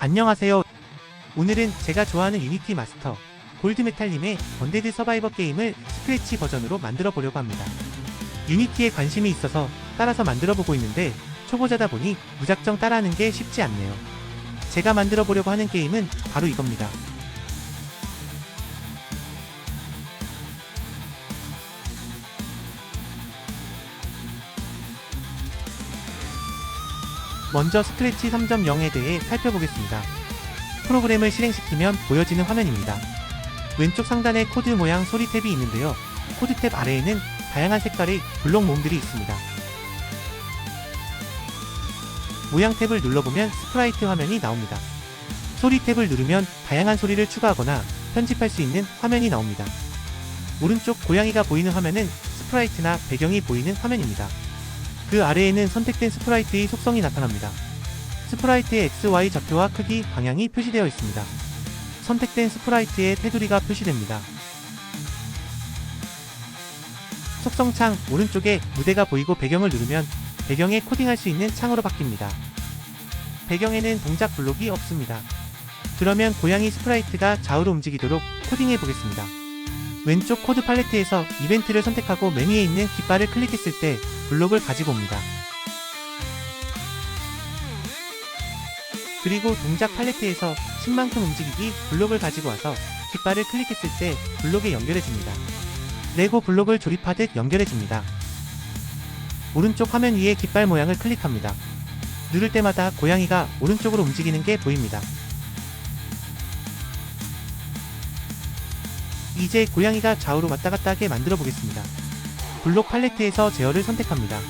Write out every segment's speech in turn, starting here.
안녕하세요. 오늘은 제가 좋아하는 유니티 마스터 골드메탈님의 언데드 서바이버 게임을 스크래치 버전으로 만들어 보려고 합니다. 유니티에 관심이 있어서 따라서 만들어 보고 있는데 초보자다 보니 무작정 따라하는 게 쉽지 않네요. 제가 만들어 보려고 하는 게임은 바로 이겁니다. 먼저 스크래치 3.0에 대해 살펴보겠습니다. 프로그램을 실행시키면 보여지는 화면입니다. 왼쪽 상단에 코드 모양 소리 탭이 있는데요. 코드 탭 아래에는 다양한 색깔의 블록 모음들이 있습니다. 모양 탭을 눌러보면 스프라이트 화면이 나옵니다. 소리 탭을 누르면 다양한 소리를 추가하거나 편집할 수 있는 화면이 나옵니다. 오른쪽 고양이가 보이는 화면은 스프라이트나 배경이 보이는 화면입니다. 그 아래에는 선택된 스프라이트의 속성이 나타납니다. 스프라이트의 XY 좌표와 크기, 방향이 표시되어 있습니다. 선택된 스프라이트의 테두리가 표시됩니다. 속성창 오른쪽에 무대가 보이고 배경을 누르면 배경에 코딩할 수 있는 창으로 바뀝니다. 배경에는 동작 블록이 없습니다. 그러면 고양이 스프라이트가 좌우로 움직이도록 코딩해 보겠습니다. 왼쪽 코드 팔레트에서 이벤트를 선택하고 맨 위에 있는 깃발을 클릭했을 때 블록을 가지고 옵니다. 그리고 동작 팔레트에서 10만큼 움직이기 블록을 가지고 와서 깃발을 클릭했을 때 블록에 연결해줍니다. 레고 블록을 조립하듯 연결해줍니다. 오른쪽 화면 위에 깃발 모양을 클릭합니다. 누를 때마다 고양이가 오른쪽으로 움직이는 게 보입니다. 이제 고양이가 좌우로 왔다갔다 하게 만들어 보겠습니다. 블록 팔레트에서 제어를 선택합니다.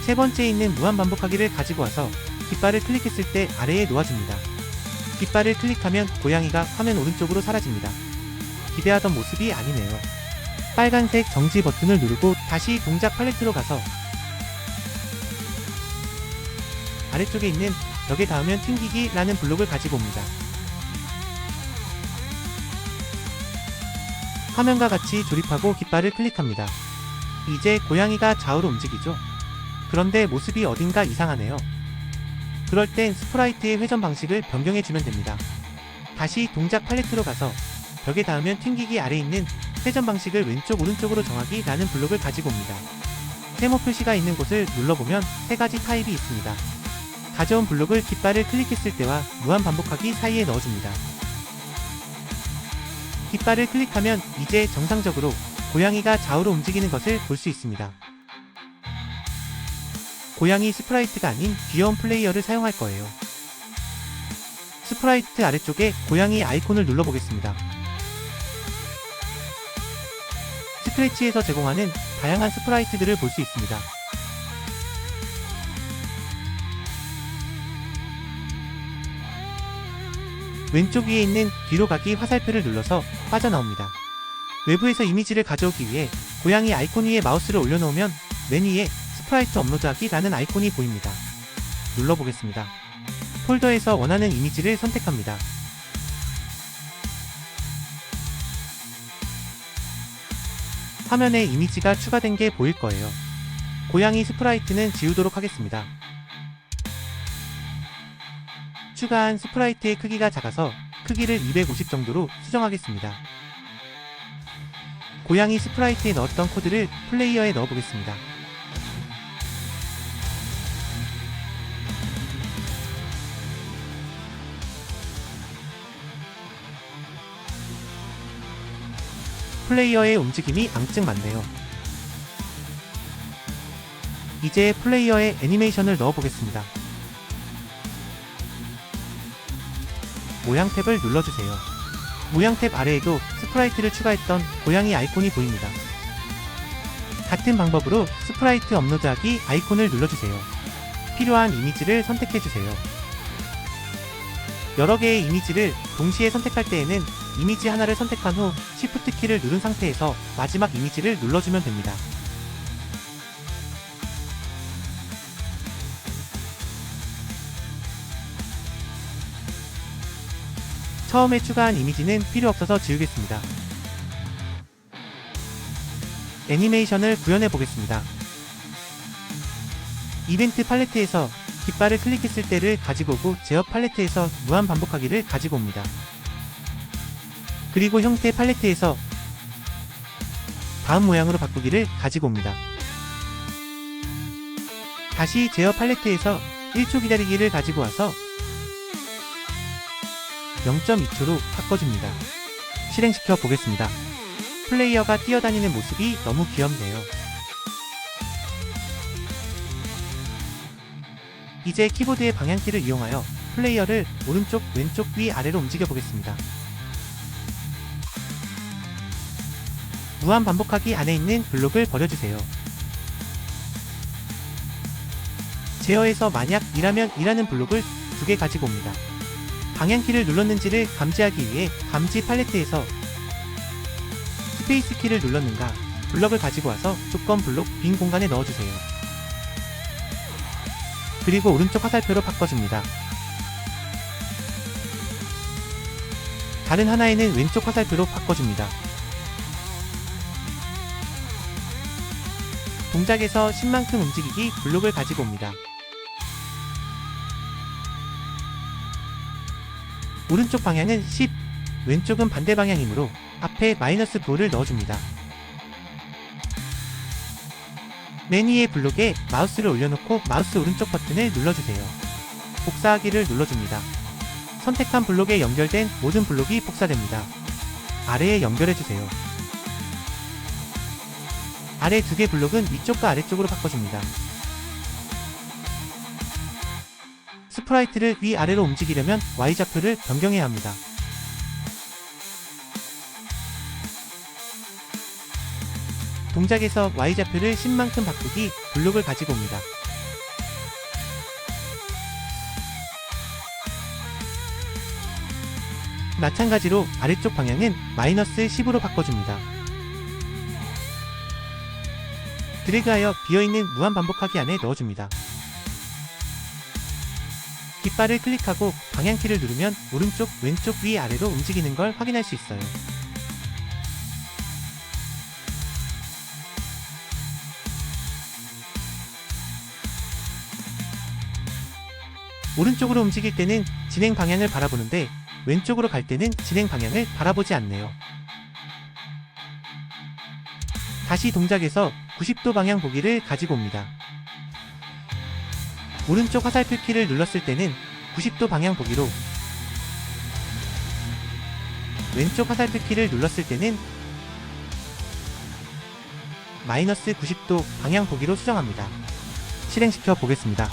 세 번째 있는 무한 반복하기를 가지고 와서 깃발을 클릭했을 때 아래에 놓아줍니다. 깃발을 클릭하면 고양이가 화면 오른쪽으로 사라집니다. 기대하던 모습이 아니네요. 빨간색 정지 버튼을 누르고 다시 동작 팔레트로 가서 아래쪽에 있는 벽에 닿으면 튕기기 라는 블록을 가지고 옵니다. 화면과 같이 조립하고 깃발을 클릭합니다. 이제 고양이가 좌우로 움직이죠. 그런데 모습이 어딘가 이상하네요. 그럴 땐 스프라이트의 회전 방식을 변경해주면 됩니다. 다시 동작 팔레트로 가서 벽에 닿으면 튕기기 아래 있는 회전 방식을 왼쪽 오른쪽으로 정하기 라는 블록을 가지고 옵니다. 세모 표시가 있는 곳을 눌러보면 세 가지 타입이 있습니다. 가져온 블록을 깃발을 클릭했을 때와 무한 반복하기 사이에 넣어줍니다. 깃발을 클릭하면 이제 정상적으로 고양이가 좌우로 움직이는 것을 볼 수 있습니다. 고양이 스프라이트가 아닌 귀여운 플레이어를 사용할 거예요. 스프라이트 아래쪽에 고양이 아이콘을 눌러보겠습니다. 스크래치에서 제공하는 다양한 스프라이트들을 볼 수 있습니다. 왼쪽 위에 있는 뒤로 가기 화살표를 눌러서 빠져나옵니다. 외부에서 이미지를 가져오기 위해 고양이 아이콘 위에 마우스를 올려놓으면 맨 위에 스프라이트 업로드하기 라는 아이콘이 보입니다. 눌러보겠습니다. 폴더에서 원하는 이미지를 선택합니다. 화면에 이미지가 추가된 게 보일 거예요. 고양이 스프라이트는 지우도록 하겠습니다. 추가한 스프라이트의 크기가 작아서 크기를 250 정도로 수정하겠습니다. 고양이 스프라이트에 넣었던 코드를 플레이어에 넣어보겠습니다. 플레이어의 움직임이 앙증맞네요. 이제 플레이어에 애니메이션을 넣어보겠습니다. 모양 탭을 눌러주세요. 모양 탭 아래에도 스프라이트를 추가했던 고양이 아이콘이 보입니다. 같은 방법으로 스프라이트 업로드하기 아이콘을 눌러주세요. 필요한 이미지를 선택해주세요. 여러 개의 이미지를 동시에 선택할 때에는 이미지 하나를 선택한 후 Shift 키를 누른 상태에서 마지막 이미지를 눌러주면 됩니다. 처음에 추가한 이미지는 필요 없어서 지우겠습니다. 애니메이션을 구현해 보겠습니다. 이벤트 팔레트에서 깃발을 클릭했을 때를 가지고 오고 제어 팔레트에서 무한 반복하기를 가지고 옵니다. 그리고 형태 팔레트에서 다음 모양으로 바꾸기를 가지고 옵니다. 다시 제어 팔레트에서 1초 기다리기를 가지고 와서 0.2초로 바꿔줍니다. 실행시켜 보겠습니다. 플레이어가 뛰어다니는 모습이 너무 귀엽네요. 이제 키보드의 방향키를 이용하여 플레이어를 오른쪽, 왼쪽, 위, 아래로 움직여 보겠습니다. 무한 반복하기 안에 있는 블록을 버려주세요. 제어에서 만약 이라면 이라는 블록을 2개 가지고 옵니다. 방향키를 눌렀는지를 감지하기 위해 감지 팔레트에서 스페이스 키를 눌렀는가 블럭을 가지고 와서 조건 블록 빈 공간에 넣어주세요. 그리고 오른쪽 화살표로 바꿔줍니다. 다른 하나에는 왼쪽 화살표로 바꿔줍니다. 동작에서 10만큼 움직이기 블록을 가지고 옵니다. 오른쪽 방향은 10, 왼쪽은 반대 방향이므로 앞에 -9를 넣어줍니다. 맨 위의 블록에 마우스를 올려놓고 마우스 오른쪽 버튼을 눌러주세요. 복사하기를 눌러줍니다. 선택한 블록에 연결된 모든 블록이 복사됩니다. 아래에 연결해주세요. 아래 2개 블록은 위쪽과 아래쪽으로 바꿔줍니다. 스프라이트를 위아래로 움직이려면 Y좌표를 변경해야 합니다. 동작에서 Y좌표를 10만큼 바꾸기 블록을 가지고 옵니다. 마찬가지로 아래쪽 방향은 -10으로 바꿔줍니다. 드래그하여 비어있는 무한 반복하기 안에 넣어줍니다. 깃발을 클릭하고 방향키를 누르면 오른쪽, 왼쪽, 위, 아래로 움직이는 걸 확인할 수 있어요. 오른쪽으로 움직일 때는 진행 방향을 바라보는데 왼쪽으로 갈 때는 진행 방향을 바라보지 않네요. 다시 동작에서 90도 방향 보기를 가지고 옵니다. 오른쪽 화살표 키를 눌렀을 때는 90도 방향 보기로, 왼쪽 화살표 키를 눌렀을 때는 -90도 방향 보기로 수정합니다. 실행시켜 보겠습니다.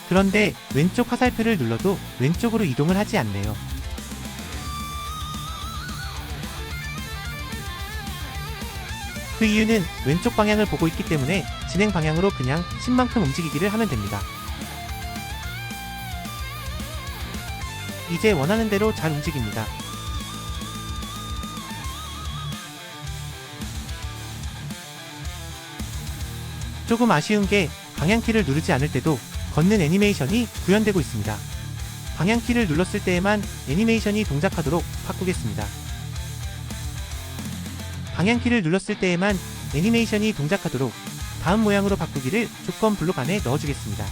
그런데 왼쪽 화살표를 눌러도 왼쪽으로 이동을 하지 않네요. 그 이유는 왼쪽 방향을 보고 있기 때문에 진행 방향으로 그냥 10만큼 움직이기를 하면 됩니다. 이제 원하는 대로 잘 움직입니다. 조금 아쉬운 게 방향키를 누르지 않을 때도 걷는 애니메이션이 구현되고 있습니다. 방향키를 눌렀을 때에만 애니메이션이 동작하도록 바꾸겠습니다. 방향키를 눌렀을 때에만 애니메이션이 동작하도록 다음 모양으로 바꾸기를 조건 블록 안에 넣어주겠습니다.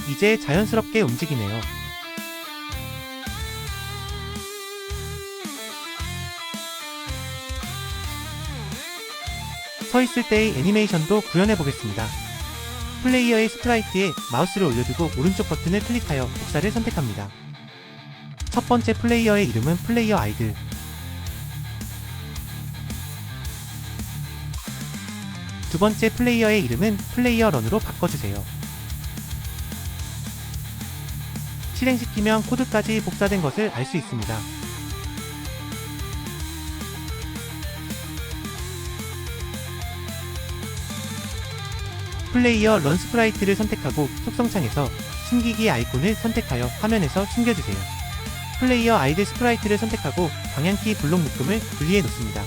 이제 자연스럽게 움직이네요. 서 있을 때의 애니메이션도 구현해 보겠습니다. 플레이어의 스프라이트에 마우스를 올려두고 오른쪽 버튼을 클릭하여 복사를 선택합니다. 첫 번째 플레이어의 이름은 플레이어 아이들, 두 번째 플레이어의 이름은 플레이어 런으로 바꿔주세요. 실행시키면 코드까지 복사된 것을 알 수 있습니다. 플레이어 런 스프라이트를 선택하고 속성창에서 숨기기 아이콘을 선택하여 화면에서 숨겨주세요. 플레이어 아이들 스프라이트를 선택하고 방향키 블록 묶음을 분리해 놓습니다.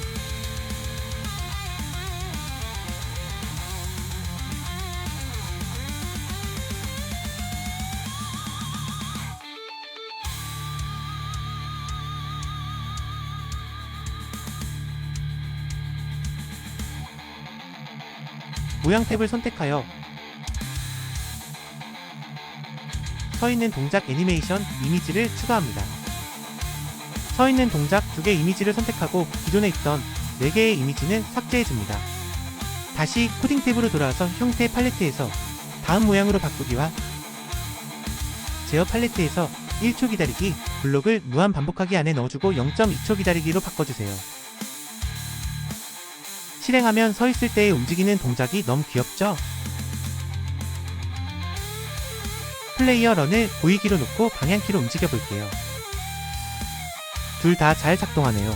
모양 탭을 선택하여 서있는 동작 애니메이션 이미지를 추가합니다. 서있는 동작 2개 이미지를 선택하고 기존에 있던 4개의 이미지는 삭제해줍니다. 다시 코딩 탭으로 돌아와서 형태 팔레트에서 다음 모양으로 바꾸기와 제어 팔레트에서 1초 기다리기, 블록을 무한 반복하기 안에 넣어주고 0.2초 기다리기로 바꿔주세요. 실행하면 서있을 때의 움직이는 동작이 너무 귀엽죠? 플레이어 런을 보이기로 놓고 방향키로 움직여 볼게요. 둘 다 잘 작동하네요.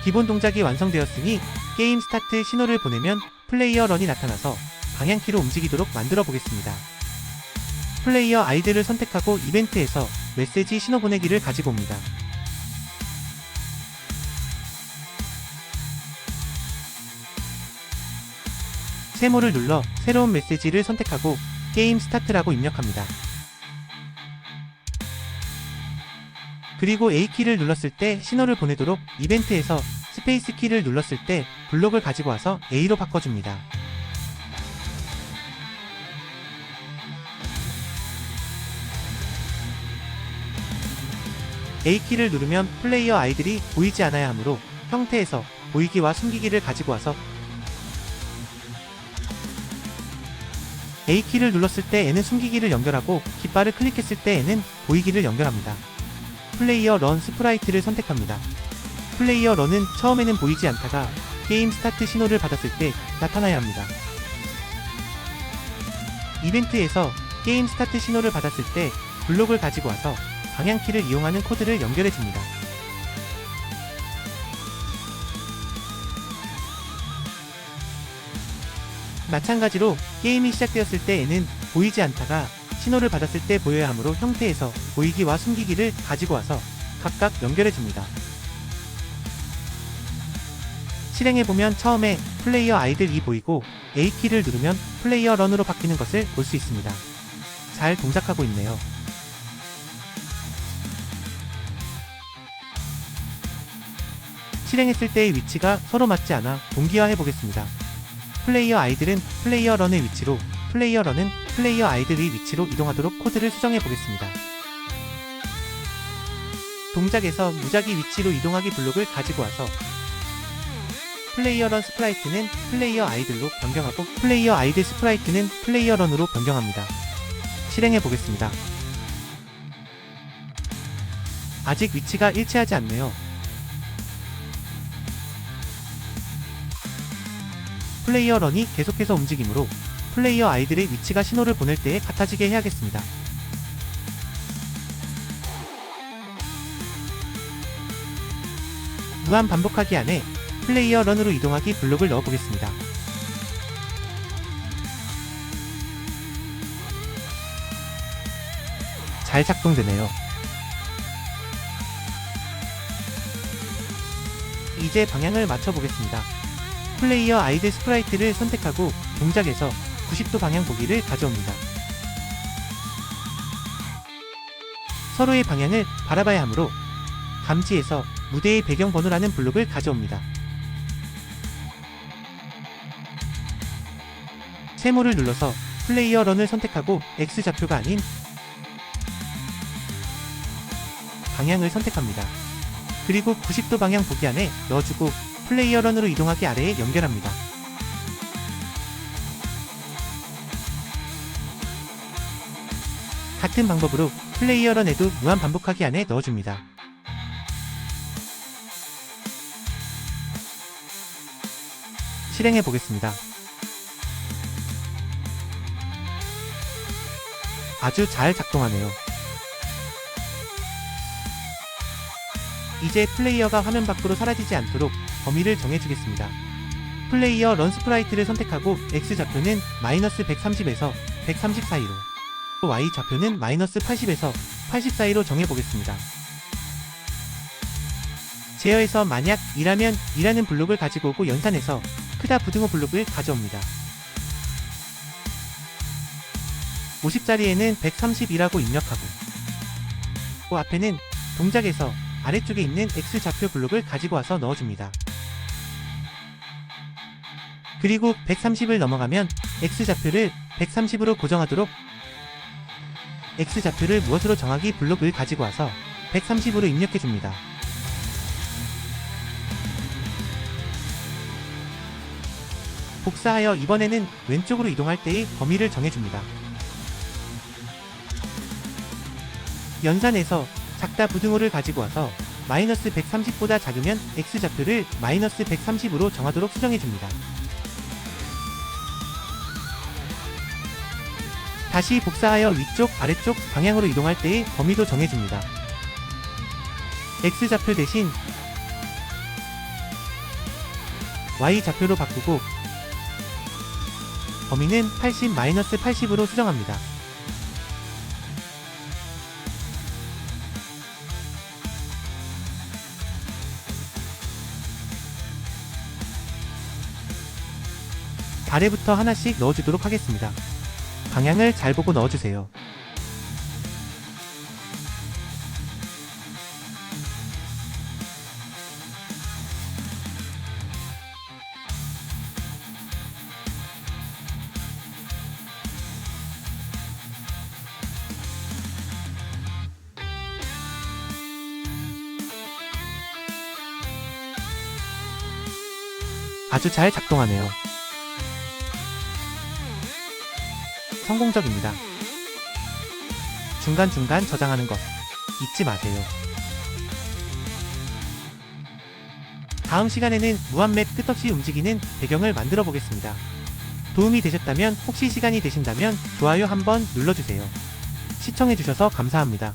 기본 동작이 완성되었으니 게임 스타트 신호를 보내면 플레이어 런이 나타나서 방향키로 움직이도록 만들어 보겠습니다. 플레이어 아이디를 선택하고 이벤트에서 메시지 신호 보내기를 가지고 옵니다. 세모를 눌러 새로운 메시지를 선택하고 게임 스타트라고 입력합니다. 그리고 A키를 눌렀을 때 신호를 보내도록 이벤트에서 스페이스 키를 눌렀을 때 블록을 가지고 와서 A로 바꿔줍니다. A키를 누르면 플레이어 아이들이 보이지 않아야 하므로 형태에서 보이기와 숨기기를 가지고 와서 A키를 눌렀을 때 N은 숨기기를 연결하고 깃발을 클릭했을 때 N은 보이기를 연결합니다. 플레이어 런 스프라이트를 선택합니다. 플레이어 런은 처음에는 보이지 않다가 게임 스타트 신호를 받았을 때 나타나야 합니다. 이벤트에서 게임 스타트 신호를 받았을 때 블록을 가지고 와서 방향키를 이용하는 코드를 연결해줍니다. 마찬가지로 게임이 시작되었을 때 N은 보이지 않다가 신호를 받았을 때 보여야 하므로 형태에서 보이기와 숨기기를 가지고 와서 각각 연결해줍니다. 실행해보면 처음에 플레이어 아이들이 보이고 A키를 누르면 플레이어 런으로 바뀌는 것을 볼 수 있습니다. 잘 동작하고 있네요. 실행했을 때의 위치가 서로 맞지 않아 동기화해 보겠습니다. 플레이어 아이들은 플레이어 런의 위치로, 플레이어 런은 플레이어 아이들의 위치로 이동하도록 코드를 수정해 보겠습니다. 동작에서 무작위 위치로 이동하기 블록을 가지고 와서 플레이어 런 스프라이트는 플레이어 아이들로 변경하고 플레이어 아이들 스프라이트는 플레이어 런으로 변경합니다. 실행해 보겠습니다. 아직 위치가 일치하지 않네요. 플레이어 런이 계속해서 움직이므로 플레이어 아이들의 위치가 신호를 보낼 때에 같아지게 해야겠습니다. 무한 반복하기 안에 플레이어 런으로 이동하기 블록을 넣어보겠습니다. 잘 작동되네요. 이제 방향을 맞춰보겠습니다. 플레이어 아이들 스프라이트를 선택하고 동작에서 90도 방향 보기를 가져옵니다. 서로의 방향을 바라봐야 하므로 감지에서 무대의 배경 번호라는 블록을 가져옵니다. 세모를 눌러서 플레이어 런을 선택하고 X좌표가 아닌 방향을 선택합니다. 그리고 90도 방향 보기 안에 넣어주고 플레이어 런으로 이동하기 아래에 연결합니다. 같은 방법으로 플레이어 런에도 무한 반복하기 안에 넣어줍니다. 실행해 보겠습니다. 아주 잘 작동하네요. 이제 플레이어가 화면 밖으로 사라지지 않도록 범위를 정해주겠습니다. 플레이어 런 스프라이트를 선택하고 X좌표는 마이너스 130에서 130 사이로, Y좌표는 마이너스 80에서 80 사이로 정해보겠습니다. 제어에서 만약 2라면 2라는 블록을 가지고 오고 연산해서 크다 부등호 블록을 가져옵니다. 50자리에는 132라고 입력하고 앞에는 동작에서 아래쪽에 있는 X좌표 블록을 가지고 와서 넣어줍니다. 그리고 130을 넘어가면 X좌표를 130으로 고정하도록 X좌표를 무엇으로 정하기 블록을 가지고 와서 130으로 입력해줍니다. 복사하여 이번에는 왼쪽으로 이동할 때의 범위를 정해줍니다. 연산에서 작다 부등호를 가지고 와서 마이너스 130보다 작으면 X좌표를 마이너스 130으로 정하도록 수정해줍니다. 다시 복사하여 위쪽, 아래쪽 방향으로 이동할 때의 범위도 정해줍니다. X좌표 대신 Y좌표로 바꾸고 범위는 80-80으로 수정합니다. 아래부터 하나씩 넣어주도록 하겠습니다. 방향을 잘 보고 넣어주세요. 아주 잘 작동하네요. 성공적입니다. 중간중간 저장하는 것 잊지 마세요. 다음 시간에는 무한맵 끝없이 움직이는 배경을 만들어 보겠습니다. 도움이 되셨다면 혹시 시간이 되신다면 좋아요 한번 눌러주세요. 시청해주셔서 감사합니다.